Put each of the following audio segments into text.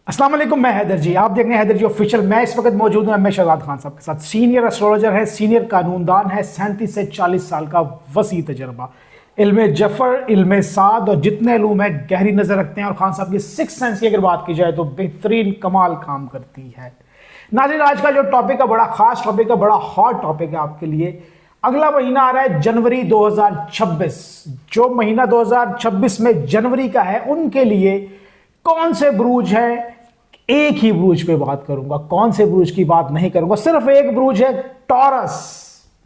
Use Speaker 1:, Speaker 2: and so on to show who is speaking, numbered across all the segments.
Speaker 1: अस्सलाम वालेकुम, मैं हैदर जी। आप देख रहे हैं हैदर जी ऑफिशियल। मैं इस वक्त मौजूद हूं एम शहजाद खान साहब के साथ। सीनियर एस्ट्रोलॉजर है, सीनियर कानूनदान है, 37 से 40 साल का वसी तजर्बा, इल्म जफर, इल्म साद और जितने इल्म है गहरी नजर रखते हैं। और खान साहब की सिक्स सेंस की अगर बात की जाए तो बेहतरीन कमाल काम करती है। नाज़रीन, आज का जो टॉपिक है बड़ा खास टॉपिक है, बड़ा हॉट टॉपिक है आपके लिए। अगला महीना आ रहा है जनवरी 2026। जो महीना 2026 में जनवरी का है, उनके लिए कौन से ब्रूज है, एक ही ब्रूज पे बात करूंगा, कौन से ब्रूज की बात नहीं करूंगा। सिर्फ एक ब्रूज है, टॉरस।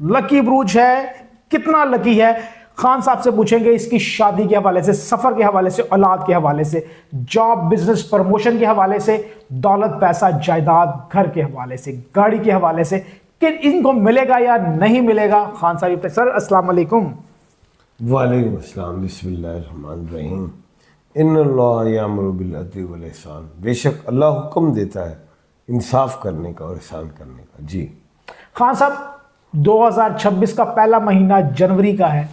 Speaker 1: लकी ब्रूज है। कितना लकी है, खान साहब से पूछेंगे। इसकी शादी के हवाले से, सफर के हवाले से, औलाद के हवाले से, जॉब, बिजनेस, प्रमोशन के हवाले से, दौलत, पैसा, जायदाद, घर के हवाले से, गाड़ी के हवाले से, कि इनको मिलेगा या नहीं मिलेगा। खान साहब सर, अस्सलाम वालेकुम।
Speaker 2: वालेकुम अस्सलाम। बिस्मिल्लाहिर्रहमानिर्रहीम। इन्नल्लाह यामुरु बिल अदली वल ihसान। बेशक अल्लाह हुक्म देता है इंसाफ करने का और एहसान करने का। जी
Speaker 1: खान साहब, 2026 का पहला महीना जनवरी का है,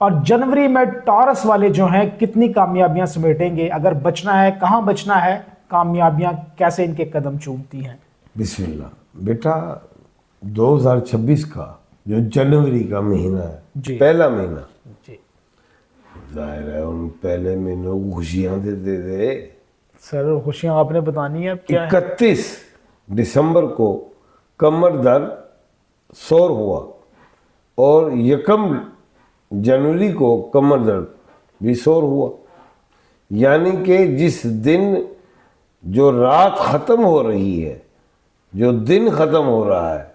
Speaker 1: और जनवरी में टॉरस वाले जो हैं कितनी कामयाबियां समेटेंगे, अगर बचना है कहां बचना है, कामयाबियां कैसे इनके कदम चूमती हैं।
Speaker 2: बिस्मिल्लाह। बेटा, 2026 का जो जनवरी का महीना है,
Speaker 1: जी।
Speaker 2: पहला महीना,
Speaker 1: जी
Speaker 2: जाहिर है उन पहले महीनों को खुशियां देते थे।
Speaker 1: सर, खुशियां आपने बतानी है, अब क्या है?
Speaker 2: 31 दिसंबर को कमर दर्द सौर हुआ और यकम जनवरी को कमर दर्द भी सौर हुआ। यानी कि जिस दिन जो रात ख़त्म हो रही है, जो दिन ख़त्म हो रहा है,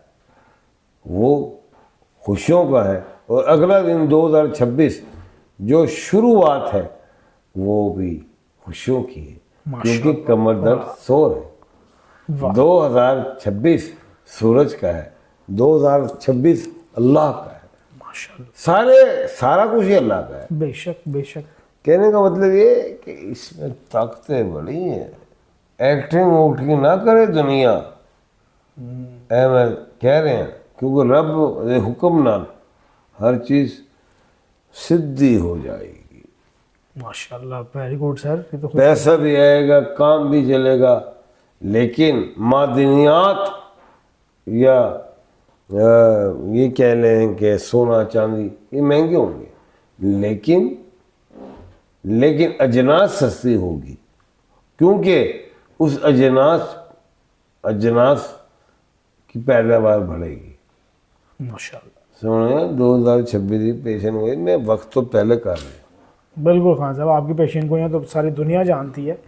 Speaker 2: वो खुशियों का है। और अगला दिन 2026 जो शुरुआत है वो भी खुशियों की है, क्योंकि कमर दर्द सौर है।
Speaker 1: वाह।
Speaker 2: 2026 सूरज का है, 2026 अल्लाह का है।
Speaker 1: माशाल्लाह।
Speaker 2: सारा कुछ ही अल्लाह का है।
Speaker 1: बेशक बेशक।
Speaker 2: कहने का मतलब ये कि इसमें ताकतें बड़ी हैं। एक्टिंग वोटिंग ना करे दुनिया, मैं कह रहे हैं, क्योंकि रब हुक्म ना हर चीज़ सिद्धि हो जाएगी।
Speaker 1: माशाल्लाह, वेरी गुड सर। ये तो
Speaker 2: पैसा भी आएगा, काम भी चलेगा, लेकिन मादनियात या ये कह लें कि सोना चांदी ये महंगे होंगे, लेकिन अजनास सस्ती होगी, क्योंकि उस अजनास की पैदावार बढ़ेगी।
Speaker 1: माशाल्लाह।
Speaker 2: सुनिए, 2026 की पेशन हुई, मैं वक्त तो पहले कर रहा हूँ।
Speaker 1: बिल्कुल खान साहब, आपकी पेशेंट गोइयाँ तो सारी दुनिया जानती है,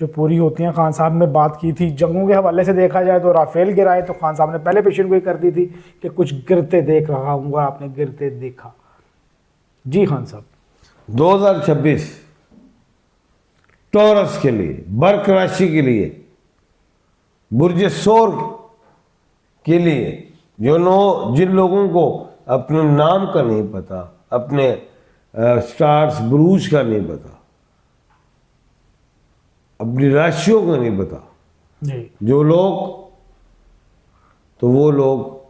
Speaker 1: जो पूरी होती हैं। खान साहब ने बात की थी जंगों के हवाले से, देखा जाए तो राफेल गिराए तो खान साहब ने पहले पेशेंट गोई कर दी थी कि कुछ गिरते देख रहा हूँ, आपने गिरते देखा। जी खान साहब,
Speaker 2: 2026 टॉरस के लिए, बर्क राशि के लिए, बुर्ज सौर के लिए, जिन लोगों को अपने नाम का नहीं पता, अपने स्टार्स ब्रूज का नहीं पता, अपनी राशियों का नहीं पता,
Speaker 1: जी
Speaker 2: जो लोग, तो वो लोग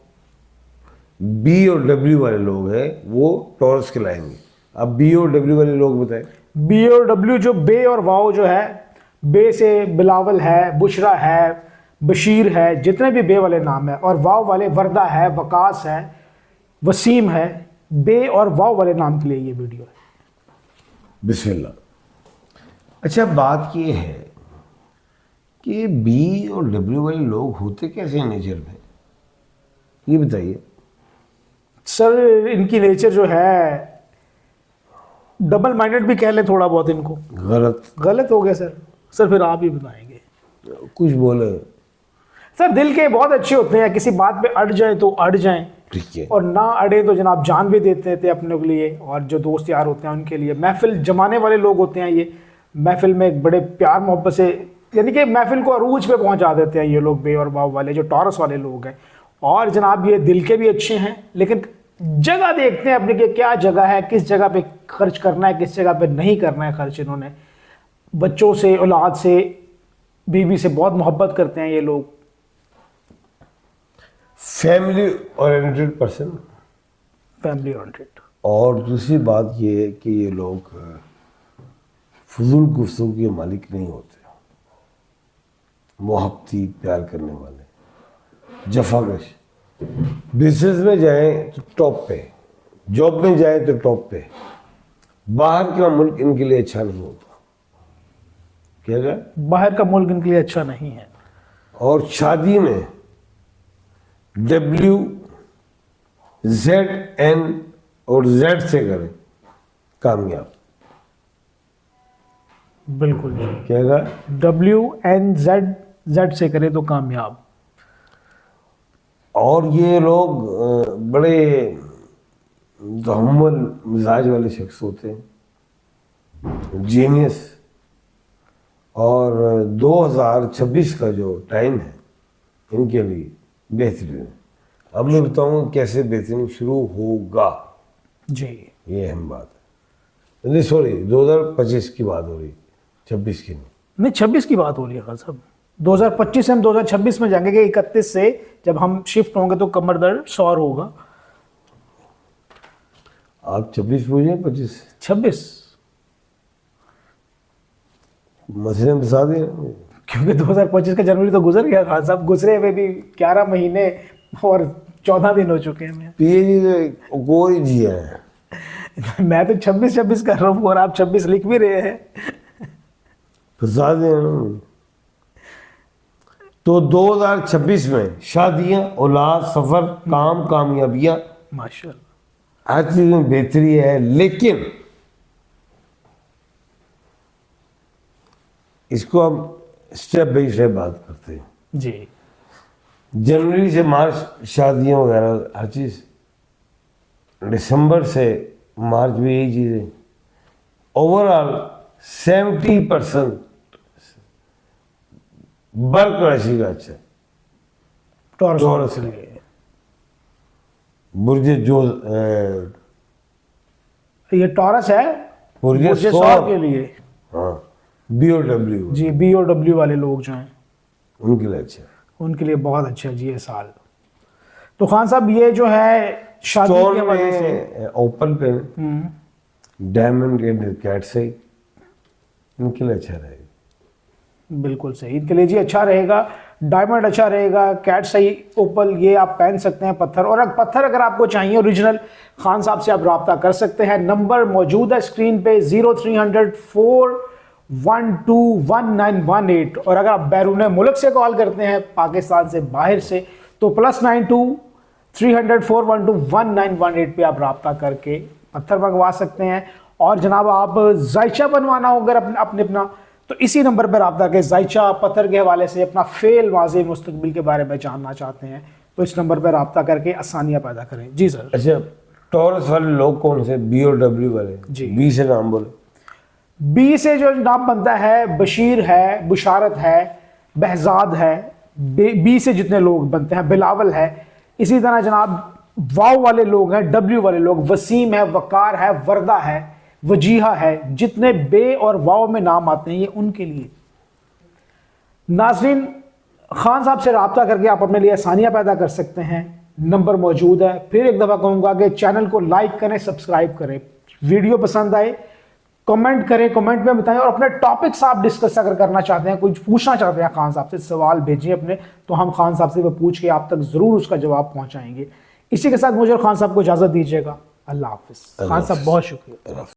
Speaker 2: बी और डब्ल्यू वाले लोग हैं, वो टॉरस कहलाएंगे। अब बी और डब्ल्यू वाले लोग बताएं।
Speaker 1: बी और डब्ल्यू, जो बे और वाओ जो है, बे से बिलावल है, बुशरा है, बशीर है, जितने भी बे वाले नाम है, और वाव वाले वर्दा है, वकास है, वसीम है। बे और वाव वाले नाम के लिए ये वीडियो है।
Speaker 2: बिस्मिल्लाह। अच्छा, बात ये है कि बी और डब्ल्यू वाले लोग होते कैसे नेचर में, ये बताइए।
Speaker 1: सर, इनकी नेचर जो है डबल माइंडेड भी कह लें थोड़ा बहुत इनको। गलत हो गया सर फिर आप ही बताएंगे।
Speaker 2: कुछ बोले
Speaker 1: सर, दिल के बहुत अच्छे होते हैं, किसी बात पे अड़ जाए तो अड़ जाएं,
Speaker 2: ठीक है,
Speaker 1: और ना अड़े तो जनाब जान भी देते थे अपने के लिए, और जो दोस्त यार होते हैं उनके लिए। महफिल जमाने वाले लोग होते हैं ये, महफिल में एक बड़े प्यार मोहब्बत से, यानी कि महफिल को अरूज पे पहुंचा देते हैं ये लोग, बे और वाव वाले जो टॉरस वाले लोग हैं। और जनाब ये दिल के भी अच्छे हैं, लेकिन जगह देखते हैं अपने कि क्या जगह है, किस जगह पे खर्च करना है, किस जगह पे नहीं करना है खर्च। इन्होंने बच्चों से, औलाद से, बीवी से बहुत मोहब्बत करते हैं ये लोग।
Speaker 2: Family oriented person.
Speaker 1: Family oriented.
Speaker 2: और दूसरी बात ये है कि ये लोग फजूल गुफ्तगू के मालिक नहीं होते। मोहब्बती, प्यार करने वाले, जफाकश। बिजनेस में जाए तो टॉप पे, जॉब में जाए तो टॉप पे। बाहर का मुल्क इनके लिए अच्छा नहीं होता। क्या कहा?
Speaker 1: बाहर का मुल्क इनके लिए अच्छा नहीं है।
Speaker 2: और शादी में WZN और Z से करें, कामयाब।
Speaker 1: बिल्कुल जी।
Speaker 2: क्या कहा?
Speaker 1: WNZ से करे तो कामयाब।
Speaker 2: और ये लोग बड़े तहम्मुल मिजाज वाले शख्स होते हैं, जीनियस। और 2026 का जो टाइम है इनके लिए बेहतरीन है। अब मैं बताऊंगा कैसे बेहतरीन शुरू होगा,
Speaker 1: जी।
Speaker 2: ये अहम बात है। नहीं सॉरी, 2025 की बात हो रही, 26 की नहीं।
Speaker 1: नहीं, 26 की बात हो रही है खान साहब। 2025 से हम 2026 में जाएंगे कि 31 से जब हम शिफ्ट होंगे तो कमर दर्द सौर होगा।
Speaker 2: आप 26 पूछे, 25
Speaker 1: 26,
Speaker 2: मसले में फंसा दिए।
Speaker 1: क्योंकि 2025 का जनवरी तो गुजर गया खान साहब। गुजरे हुए भी 11 महीने और 14 दिन हो चुके हैं।
Speaker 2: पीएचडी तो कोई जिया है।
Speaker 1: मैं तो 26 कर रहा हूँ और आप 26 लिख भी रहे हैं।
Speaker 2: फंसा दिए। तो 2026 में शादियां, औलाद, सफर, काम, कामयाबियां,
Speaker 1: माशाल्लाह।
Speaker 2: हर चीज में बेहतरी है। लेकिन इसको हम स्टेप बाई स्टेप बात करते हैं।
Speaker 1: जी।
Speaker 2: जनवरी से मार्च शादियां वगैरह हर चीज, दिसंबर से मार्च में यही चीजें। ओवरऑल 70% वर्क राशि का अच्छा है।
Speaker 1: टॉरस के लिए
Speaker 2: बुर्ज जो
Speaker 1: ये टॉरस है।
Speaker 2: बुर्ज
Speaker 1: बुर्ज
Speaker 2: सौर
Speaker 1: सौर के लिए।
Speaker 2: हाँ, BOW
Speaker 1: जी, BOW वाले लोग जो हैं
Speaker 2: उनके लिए अच्छा है।
Speaker 1: उनके लिए बहुत अच्छा है जी ये साल। तो खान साहब ये जो है शादी
Speaker 2: स्टोन
Speaker 1: के वजह से
Speaker 2: में ओपन पे डायमंड के कैट से इनके लिए अच्छा रहेगा।
Speaker 1: बिल्कुल सही, इनके लिए जी अच्छा रहेगा। डायमंड अच्छा रहेगा, कैट सही, ओपल ये आप पहन सकते हैं पत्थर। और पत्थर अगर आपको चाहिए ओरिजिनल, खान साहब से आप रब्ता कर सकते हैं। नंबर मौजूद है स्क्रीन पे 0300 4121918। और अगर आप बैरून मुल्क से कॉल करते हैं, पाकिस्तान से बाहर से, तो +92 300 4121918 पे आप रब्ता करके पत्थर मंगवा सकते हैं। और जनाब आप जायचा बनवाना हो अगर अपना तो इसी नंबर पर रब्ता करके जायचा पत्थर के हवाले से अपना फेल माज़ी मुस्तकबिल के बारे में जानना चाहते हैं तो इस नंबर पर रब्ता करके आसानियाँ पैदा करें। जी सर।
Speaker 2: अच्छा, टॉरस वाले लोग कौन से? BOW वाले
Speaker 1: जी।
Speaker 2: बी से नाम बोले।
Speaker 1: बी से जो नाम बनता है, बशीर है, बुशारत है, बहजाद है। बी से जितने लोग बनते हैं, बिलावल है। इसी तरह जनाब वाव वाले लोग हैं, W वाले लोग, वसीम है, वकार है, वर्दा है, वजीहा है। जितने बे और वाव में नाम आते हैं ये उनके लिए। नाज़रीन, खान साहब से रब्ता करके आप अपने लिए आसानियाँ पैदा कर सकते हैं। नंबर मौजूद है। फिर एक दफ़ा कहूँगा कि चैनल को लाइक करें, सब्सक्राइब करें। वीडियो पसंद आए कमेंट करें, कमेंट में बताएं। और अपने टॉपिक्स आप डिस्कस अगर करना चाहते हैं, कुछ पूछना चाहते हैं खान साहब से, सवाल भेजिए अपने, तो हम खान साहब से वो पूछ के आप तक ज़रूर उसका जवाब पहुँचाएंगे। इसी के साथ मुझे और खान साहब को इजाज़त दीजिएगा। अल्लाह हाफिज़। खान साहब बहुत शुक्रिया।